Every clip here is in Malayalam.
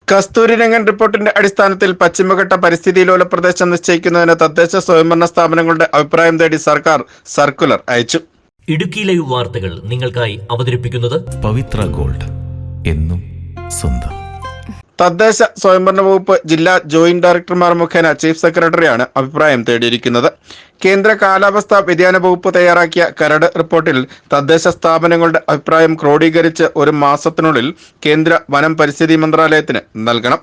കസ്തൂരിരംഗൻ റിപ്പോർട്ടിന്റെ അടിസ്ഥാനത്തിൽ പശ്ചിമഘട്ട പരിസ്ഥിതി ലോല പ്രദേശം നിശ്ചയിക്കുന്നതിന് തദ്ദേശ സ്വയംഭരണ സ്ഥാപനങ്ങളുടെ അഭിപ്രായം തേടി സർക്കാർ സർക്കുലർ അയച്ചു. ഇടുക്കി ലൈവ് വാർത്തകൾ നിങ്ങൾക്കായി അവതരിപ്പിക്കുന്നത് പവിത്ര ഗോൾഡ്, എന്നും സ്വന്തം. തദ്ദേശ സ്വയംഭരണ വകുപ്പ് ജില്ലാ ജോയിന്റ് ഡയറക്ടർമാർ മുഖേന ചീഫ് സെക്രട്ടറിയാണ് അഭിപ്രായം തേടിയിരിക്കുന്നത്. കേന്ദ്ര കാലാവസ്ഥാ വ്യതിയാന വകുപ്പ് തയ്യാറാക്കിയ കരട് റിപ്പോർട്ടിൽ തദ്ദേശ സ്ഥാപനങ്ങളുടെ അഭിപ്രായം ക്രോഡീകരിച്ച് ഒരു മാസത്തിനുള്ളിൽ കേന്ദ്ര വനം പരിസ്ഥിതി മന്ത്രാലയത്തിന് നൽകണം.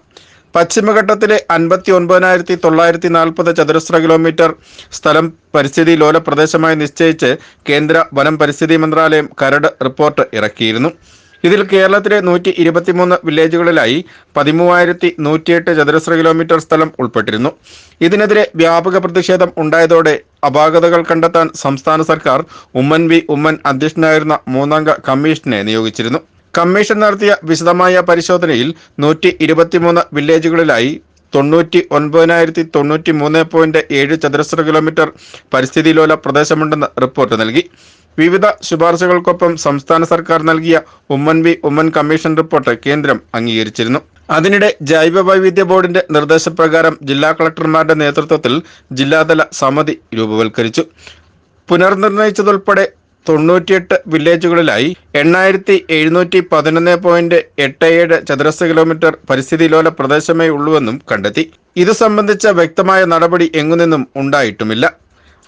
പശ്ചിമഘട്ടത്തിലെ 59,940 ചതുരശ്ര കിലോമീറ്റർ സ്ഥലം പരിസ്ഥിതി ലോല പ്രദേശമായി നിശ്ചയിച്ച് കേന്ദ്ര വനം പരിസ്ഥിതി മന്ത്രാലയം കരട് റിപ്പോർട്ട് ഇറക്കിയിരുന്നു. ഇതിൽ കേരളത്തിലെ 123 വില്ലേജുകളിലായി 13,108 ചതുരശ്ര കിലോമീറ്റർ സ്ഥലം ഉൾപ്പെട്ടിരുന്നു. ഇതിനെതിരെ വ്യാപക പ്രതിഷേധം ഉണ്ടായതോടെ അപാകതകൾ കണ്ടെത്താൻ സംസ്ഥാന സർക്കാർ ഉമ്മൻ വി ഉമ്മൻ അധ്യക്ഷനായിരുന്ന 3-അംഗ കമ്മീഷനെ നിയോഗിച്ചിരുന്നു. കമ്മീഷൻ നടത്തിയ വിശദമായ പരിശോധനയിൽ 123 വില്ലേജുകളിലായി 99,093.7 ചതുരശ്ര കിലോമീറ്റർ പരിസ്ഥിതി ലോല പ്രദേശമുണ്ടെന്ന് റിപ്പോർട്ട് നൽകി. വിവിധ ശുപാർശകൾക്കൊപ്പം സംസ്ഥാന സർക്കാർ നൽകിയ Oommen V Oommen commission report കേന്ദ്രം അംഗീകരിച്ചിരുന്നു. അതിനിടെ ജൈവ വൈവിധ്യ ബോർഡിന്റെ നിർദ്ദേശപ്രകാരം ജില്ലാ കളക്ടർമാരുടെ നേതൃത്വത്തിൽ ജില്ലാതല സമിതി രൂപവൽക്കരിച്ചു. പുനർനിർണയിച്ചതുൾപ്പെടെ 98 വില്ലേജുകളിലായി 8,711.87 ചതുരശ്ര കിലോമീറ്റർ പരിസ്ഥിതി ലോല പ്രദേശമേ ഉള്ളൂവെന്നും കണ്ടെത്തി. ഇത് സംബന്ധിച്ച വ്യക്തമായ നടപടി എങ്ങുനിന്നും ഉണ്ടായിട്ടുമില്ല.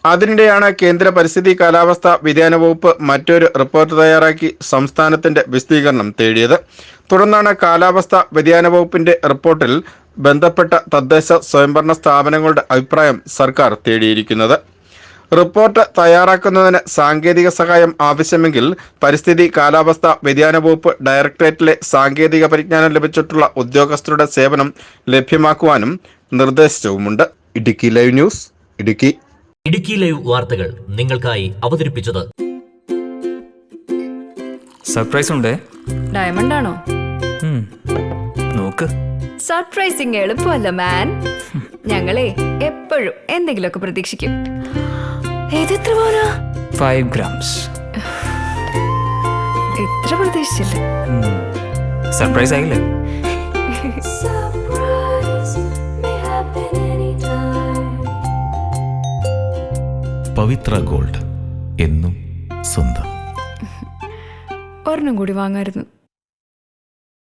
അതിനിടെയാണ് കേന്ദ്ര പരിസ്ഥിതി കാലാവസ്ഥാ വ്യതിയാന വകുപ്പ് മറ്റൊരു റിപ്പോർട്ട് തയ്യാറാക്കി സംസ്ഥാനത്തിന്റെ വിശദീകരണം തേടിയത്. തുടർന്നാണ് കാലാവസ്ഥാ വ്യതിയാന വകുപ്പിന്റെ റിപ്പോർട്ടിൽ ബന്ധപ്പെട്ട തദ്ദേശ സ്വയംഭരണ സ്ഥാപനങ്ങളുടെ അഭിപ്രായം സർക്കാർ തേടിയിരിക്കുന്നത്. റിപ്പോർട്ട് തയ്യാറാക്കുന്നതിന് സാങ്കേതിക സഹായം ആവശ്യമെങ്കിൽ പരിസ്ഥിതി കാലാവസ്ഥാ വ്യതിയാന വകുപ്പ് ഡയറക്ടറേറ്റിലെ സാങ്കേതിക പരിജ്ഞാനം ലഭിച്ചിട്ടുള്ള ഉദ്യോഗസ്ഥരുടെ സേവനം ലഭ്യമാക്കുവാനും നിർദ്ദേശവുമുണ്ട്. Idukki live news, Idukki. Idukki live വാർത്തകൾ നിങ്ങൾക്കായി അവതരിപ്പിച്ചത് സർപ്രൈസ് ഉണ്ടേ. ഡയമണ്ട് ആണോ? നോക്ക്. സർപ്രൈസിങ് എളുപ്പമല്ല മാൻ. ഞങ്ങളെ എപ്പോഴും എന്തെങ്കിലുമൊക്കെ പ്രതീക്ഷിക്കും. എത്ര പോരാ? 5 grams. ഇത്ര പ്രതീക്ഷിച്ചില്ല. സർപ്രൈസ് ആയില്ലേ? പവിത്ര ഗോൾഡ്, എന്നും സ്വന്തം. ഒരെണ്ണം കൂടി വാങ്ങായിരുന്നു.